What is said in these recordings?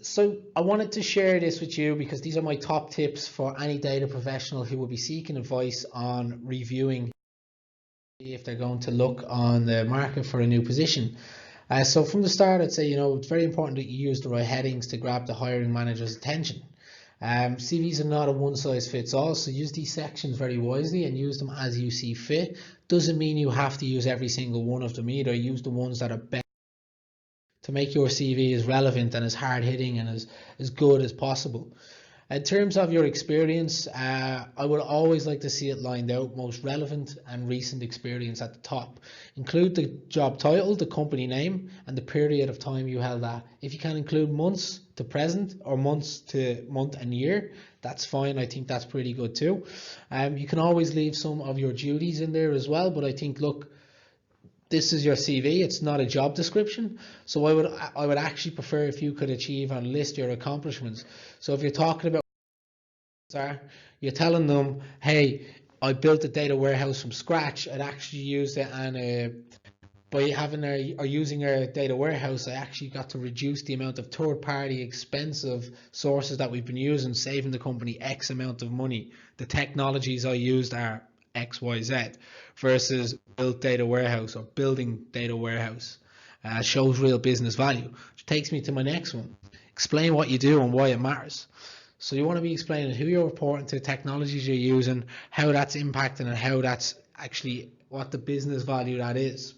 So I wanted to share this with you because these are my top tips for any data professional who will be seeking advice on reviewing if they're going to look on the market for a new position. So from the start, I'd say, it's very important that you use the right headings to grab the hiring manager's attention. CVs are not a one size fits all, so use these sections very wisely and use them as you see fit. Doesn't mean you have to use every single one of them either. Use the ones that are best to make your CV as relevant and as hard hitting and as good as possible. In terms of your experience, I would always like to see it lined out, most relevant and recent experience at the top. Include the job title, the company name, and the period of time you held that. If you can include months to present or months to month and year, that's fine. I think that's pretty good too. You can always leave some of your duties in there as well, but I think, look, this is your CV, it's not a job description. So I would actually prefer if you could achieve and list your accomplishments. So if you're talking about you're telling them, hey, I built a data warehouse from scratch. I'd actually used it, and by having or using a data warehouse, I actually got to reduce the amount of third-party expensive sources that we've been using, saving the company X amount of money. The technologies I used are X, Y, Z, versus built data warehouse or building data warehouse. Shows real business value, which takes me to my next one. Explain what you do and why it matters. So you want to be explaining who you're reporting to, technologies you're using, how that's impacting, and how that's actually what the business value that is.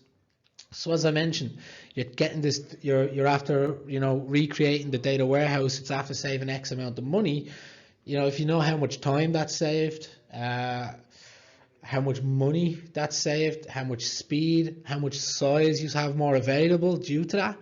So as I mentioned, you're getting this, you're after, recreating the data warehouse. It's after saving X amount of money. If you know how much time that's saved, how much money that's saved, how much speed, how much size you have more available due to that.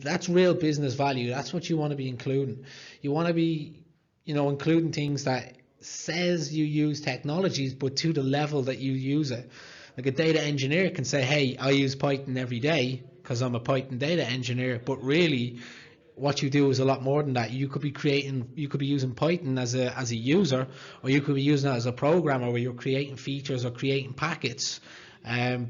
That's real business value. That's what you want to be including. You want to be, including things that says you use technologies, but to the level that you use it. Like a data engineer can say, hey, I use Python every day because I'm a Python data engineer, but really what you do is a lot more than that. You could be using Python as a user, or you could be using it as a programmer where you're creating features or creating packets,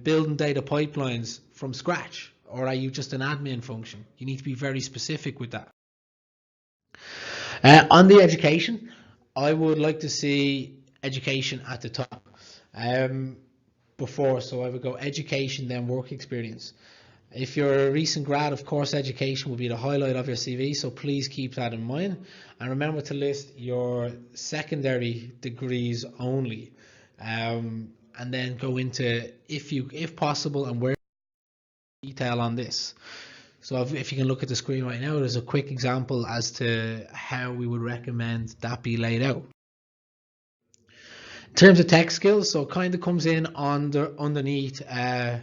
building data pipelines from scratch. Or are you just an admin function? You need to be very specific with that. On the education, I would like to see education at the top. So I would go education, then work experience. If you're a recent grad, of course, education will be the highlight of your CV, so please keep that in mind. And remember to list your secondary degrees only. And then go into, if possible, and where detail on this. So if you can look at the screen right now, there's a quick example as to how we would recommend that be laid out. In terms of tech skills, so it kind of comes in underneath a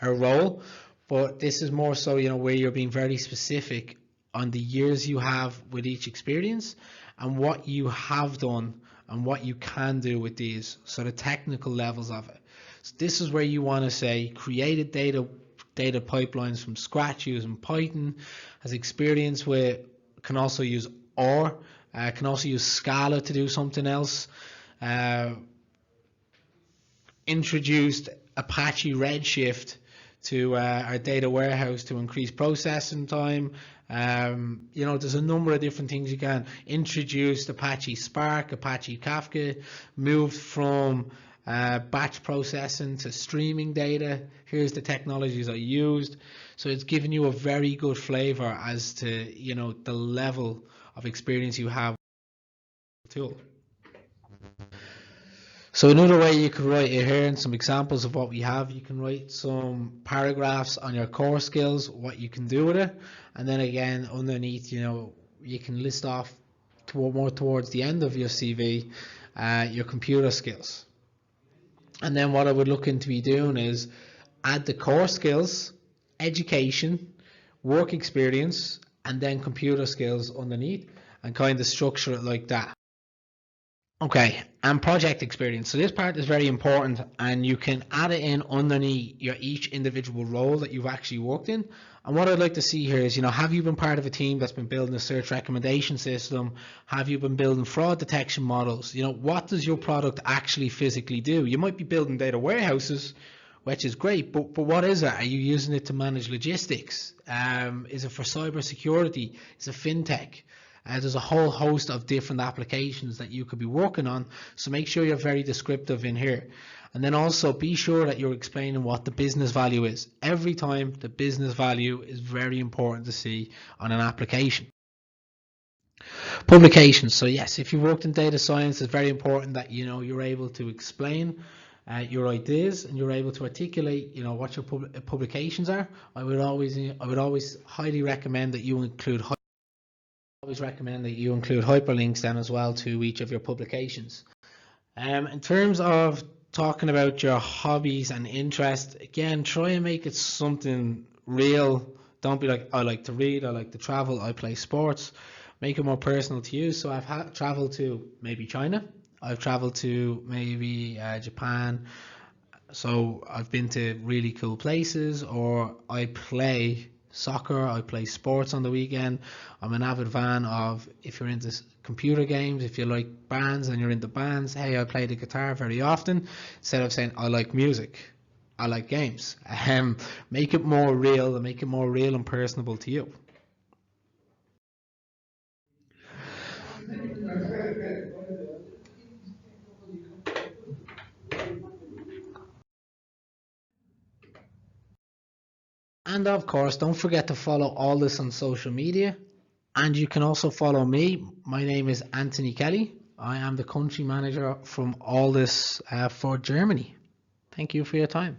role, but this is more so, where you're being very specific on the years you have with each experience and what you have done and what you can do with these, so the technical levels of it. So this is where you want to say created data pipelines from scratch using Python, has experience with, can also use R, can also use Scala to do something else, introduced Apache Redshift to our data warehouse to increase processing time. There's a number of different things you can introduce. Apache Spark, Apache Kafka, moved from batch processing to streaming data. Here's the technologies I used. So it's giving you a very good flavor as to the level of experience you have with the tool. So another way you could write it here, and some examples of what we have, you can write some paragraphs on your core skills, what you can do with it, and then again underneath, you can list off more towards the end of your CV, your computer skills. And then what I would look into be doing is add the core skills, education, work experience, and then computer skills underneath, and kind of structure it like that. Okay, and project experience. So this part is very important, and you can add it in underneath your each individual role that you've actually worked in. And what I'd like to see here is, have you been part of a team that's been building a search recommendation system? Have you been building fraud detection models? What does your product actually physically do? You might be building data warehouses, which is great. But what is it? Are you using it to manage logistics? Is it for cyber security? Is it fintech? There's a whole host of different applications that you could be working on. So make sure you're very descriptive in here. And then also be sure that you're explaining what the business value is. Every time, the business value is very important to see on an application. Publications. So yes, if you worked in data science, it's very important that you're able to explain your ideas and you're able to articulate what your publications are. I would always highly recommend that you include hyperlinks then as well to each of your publications. In terms of talking about your hobbies and interest, again, try and make it something real. Don't be like, I like to read, I like to travel, I play sports. Make it more personal to you. So I've traveled to maybe China, I've traveled to maybe Japan. So I've been to really cool places, or I play soccer, I play sports on the weekend. I'm an avid fan of, if you're into computer games, if you like bands and you're into bands, hey, I play the guitar very often. Instead of saying I like music, I like games. Make it more real and personable to you. And of course, don't forget to follow all this on social media. And you can also follow me. My name is Anthony Kelly. I am the country manager from all this for Germany. Thank you for your time.